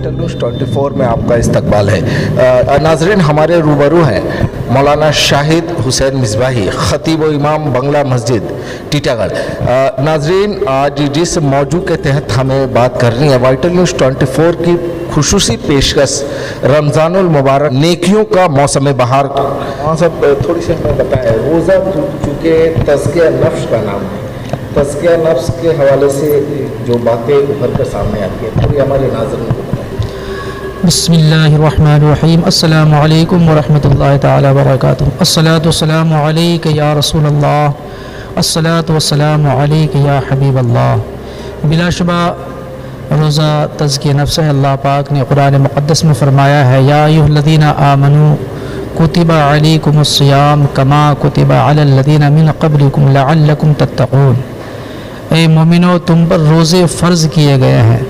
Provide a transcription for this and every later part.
News 24 में आपका इस्तकबाल है। नाजरीन, हमारे रूबरू हैं मौलाना शाहिद हुसैन मिसबाही, खतीब व इमाम बंगला मस्जिद टीटागढ़। नाजरीन, आज जिस मौजू के तहत हमें बात करनी है, वाइटल न्यूज़ 24 की खुसूसी पेशकश रमज़ानुल मुबारक नेकियों का मौसम बहार। हाँ सब थोड़ी सी हमें बताएं, रोज़ा चूँकि तज़किया नफ्स का नाम है, तज़किया नफ्स के हवाले से जो बातें उभर कर सामने आती है, थोड़ी हमारे नाज़रीन को बताएं। बिस्मिल्लाहिर्रहमानिर्रहीम। अस्सलामु अलैकुम वरहमतुल्लाहि तआला वबरकातुहू। अस्सलातु वस्सलामु अलैका या रसूलल्लाह, अस्सलातु वस्सलामु अलैका या हबीबल्लाह। बिलाशुबा रोज़ा तज़किया नफ्स है। अल्लाह पाक ने कुरान मुक़द्दस में फ़रमाया है, या अय्युहल्लज़ीना आमनू कुतिबा अलैकुमुस्सियाम कमा कुतिबा अलल्लज़ीना मिन क़ब्लिकुम लअल्लकुम तत्तक़ून। ए मोमिनो, तुम पर रोज़े फ़र्ज़ किए गए हैं,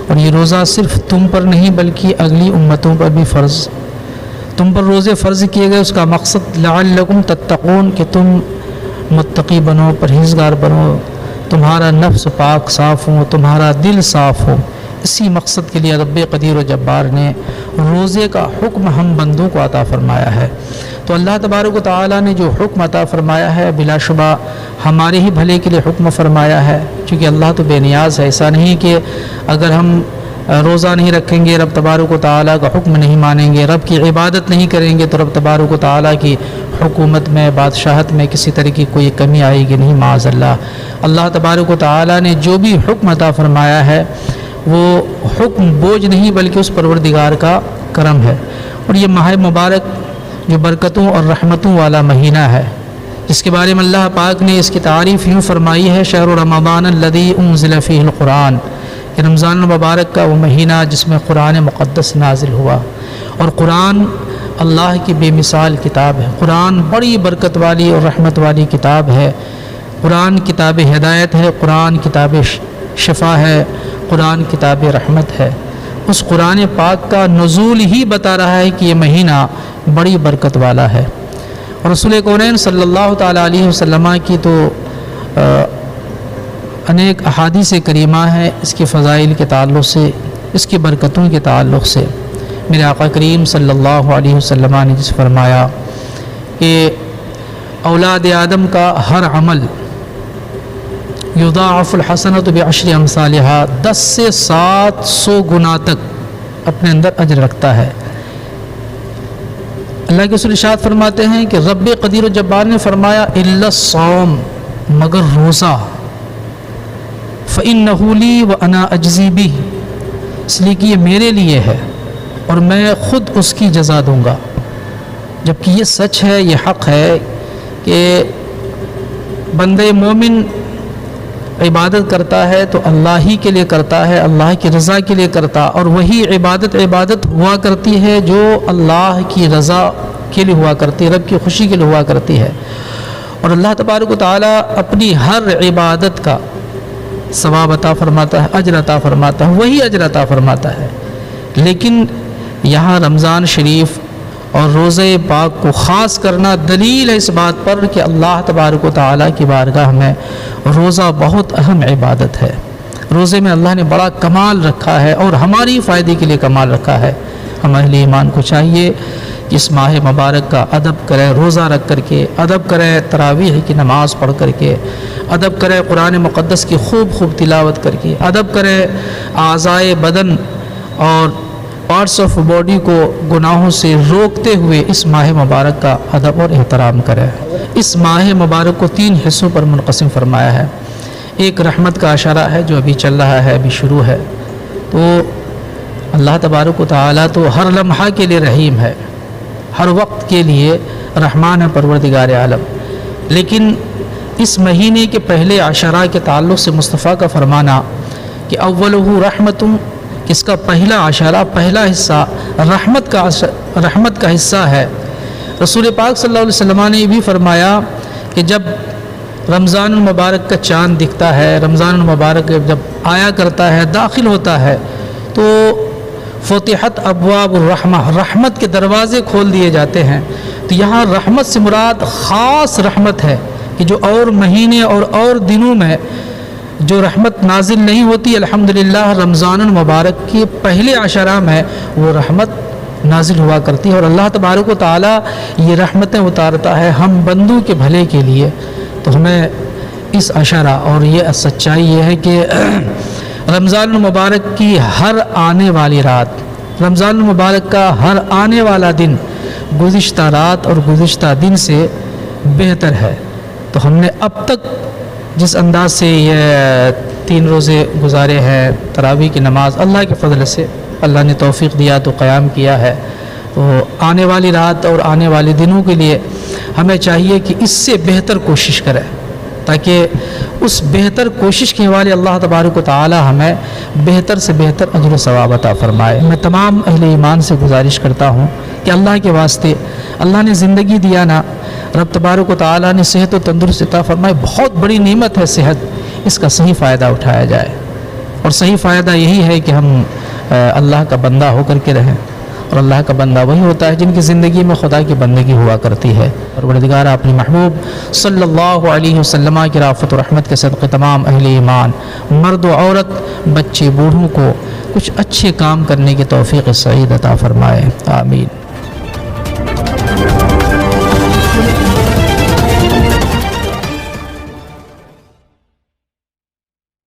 और ये रोज़ा सिर्फ़ तुम पर नहीं बल्कि अगली उम्मतों पर भी फ़र्ज़, तुम पर रोज़े फ़र्ज़ किए गए। उसका मकसद लअल्लकुम तत्तक़ून, कि तुम मुत्तक़ी बनो, परहेज़गार बनो, तुम्हारा नफ्स पाक साफ़ हो, तुम्हारा दिल साफ़ हो। इसी मकसद के लिए रब्बे क़दीर व जब्बार ने रोज़े का हुक्म हम बंदों को अता फ़रमाया है। तो अल्लाह तबारक व तआला ने जो हुक्म अता फ़रमाया है, बिलाशुबा हमारे ही भले के लिए हुक्म फ़रमाया है, क्योंकि अल्लाह तो बेनियाज़ है। ऐसा नहीं कि अगर हम रोज़ा नहीं रखेंगे, रब तबारक व तआला का हुक्म नहीं मानेंगे, रब की इबादत नहीं करेंगे, तो रब तबारक व तआला की हुकूमत में, बादशाहत में किसी तरह की कोई कमी आएगी नहीं, माज़अल्लाह। अल्लाह तबारक व तआला ने जो भी हुक्म अता फ़रमाया है, वो हुक्म बोझ नहीं बल्कि उस परवरदिगार का करम है। और ये माह मुबारक जो बरकतों और रहमतों वाला महीना है, जिसके बारे में अल्लाह पाक ने इसकी तारीफ़ यूँ फरमाई है, शहर रमज़ान अल्लज़ी उन्ज़िल फ़ीहिल क़ुरान, कि रमज़ान मुबारक का वो महीना जिसमें कुरान मुक़द्दस नाज़िल हुआ। और कुरान अल्लाह की बेमिसाल किताब है। कुरान बड़ी बरकत वाली और रहमत वाली किताब है। कुरान किताब हिदायत है, कुरान किताब शिफा है, कुरान किताब रहमत है। उस कुरान पाक का नुज़ूल ही बता रहा है कि ये महीना बड़ी बरकत वाला है। और रसूल कौनैन सल्लल्लाहु तआला अलैहि वसल्लम की तो अनेक अहादीस करीमा है इसके फ़ज़ाइल के ताल्लुक़ से, इसकी बरकतों के ताल्लुक़ से। मेरे आका करीम सल्लल्लाहु अलैहि वसल्लम ने जिस फरमाया कि औलाद आदम का हर अमल युदाअफ़ुल हसनतु बिअश्रि अम्सालिहा, 10 से 700 गुना तक अपने अंदर अजर रखता है। अल्लाह के रसूल इरशाद फरमाते हैं कि रब्बे क़दीर व जब्बार ने फरमाया, इल्ला सौम, मगर रोज़ा, फ़इन्नहु ली व अना अज्ज़ी बिही, इसलिए कि ये मेरे लिए है और मैं ख़ुद उसकी जज़ा दूँगा। जबकि ये सच है, ये हक़ है कि बंदे मोमिन इबादत करता है तो अल्लाह ही के लिए करता है, अल्लाह की रज़ा के लिए करता, और वही इबादत हुआ करती है जो अल्लाह की रज़ा के लिए हुआ करती है, रब की खुशी के लिए हुआ करती है। और अल्लाह तबारक व तआला अपनी हर इबादत का सवाब अता फरमाता है, अजर अता फरमाता है, वही अजर अता फरमाता है। लेकिन यहाँ रमज़ान शरीफ और रोज़े पाक को ख़ास करना दलील है इस बात पर कि अल्लाह तबारक व तआला की बारगाह में रोज़ा बहुत अहम इबादत है। रोज़े में अल्लाह ने बड़ा कमाल रखा है और हमारी फ़ायदे के लिए कमाल रखा है। हमारे लिए ईमान को चाहिए कि इस माह मुबारक का अदब करें, रोज़ा रख करके अदब करें, तरावीह की नमाज़ पढ़ करके अदब करें, कुरान मुक़द्दस की खूब तिलावत करके अदब करें, आज़ाए बदन और पार्ट्स ऑफ बॉडी को गुनाहों से रोकते हुए इस माह मुबारक का अदब और एहतराम करें। इस माह मुबारक को 3 हिस्सों पर मुनक़सिम फरमाया है। एक रहमत का अशारा है जो अभी चल रहा है, अभी शुरू है। तो अल्लाह तबारक व तआला तो हर लम्हा के लिए रहीम है, हर वक्त के लिए रहमान है, परवरदिगार आलम। लेकिन इस महीने के पहले अशरा के ताल्लुक़ से मुस्तफ़ा का फरमाना कि अव्वलुहु रहमतुम, इसका पहला अशरा, पहला हिस्सा रहमत का हिस्सा है। रसूल पाक सल्लल्लाहु अलैहि वसल्लम ने भी फरमाया कि जब रमज़ान मुबारक का चाँद दिखता है, रमज़ान मुबारक जब आया करता है, दाखिल होता है, तो फ़ुतिहत अब्वाबुर रहमा, रहमत के दरवाज़े खोल दिए जाते हैं। तो यहाँ रहमत से मुराद ख़ास रहमत है कि जो और महीने और दिनों में جو رحمت نازل نہیں ہوتی الحمدللہ رمضان المبارک کے پہلے عشرہ میں وہ رحمت نازل ہوا کرتی ہے، اور اللہ تبارک و تعالیٰ یہ رحمتیں اتارتا ہے ہم بندوں کے بھلے کے لیے۔ تو ہمیں اس عشرہ اور یہ سچائی یہ ہے کہ رمضان المبارک کی ہر آنے والی رات، رمضان المبارک کا ہر آنے والا دن گزشتہ رات اور گزشتہ دن سے بہتر ہے۔ تو ہم نے اب تک جس انداز سے یہ 3 روزے گزارے ہیں، تراویح کی نماز اللہ کے فضل سے اللہ نے توفیق دیا تو قیام کیا ہے، تو آنے والی رات اور آنے والے دنوں کے لیے ہمیں چاہیے کہ اس سے بہتر کوشش کریں، تاکہ اس بہتر کوشش کے حوالے اللہ تبارک و تعالی ہمیں بہتر سے بہتر اجر و ثواب عطا فرمائے۔ میں تمام اہل ایمان سے گزارش کرتا ہوں کہ اللہ کے واسطے، اللہ نے زندگی دیا نا، رب تبارک و تعالی نے صحت و تندرست عطا فرمائے، بہت بڑی نعمت ہے صحت، اس کا صحیح فائدہ اٹھایا جائے، اور صحیح فائدہ یہی ہے کہ ہم اللہ کا بندہ ہو کر کے رہیں، اور اللہ کا بندہ وہی ہوتا ہے جن کی زندگی میں خدا کی بندگی ہوا کرتی ہے۔ اور پروردگار اپنی محبوب صلی اللہ علیہ وسلم کی رافت و رحمت کے صدقے تمام اہل ایمان، مرد و عورت، بچے بوڑھوں کو کچھ اچھے کام کرنے کی توفیق سعید عطا فرمائے، آمین۔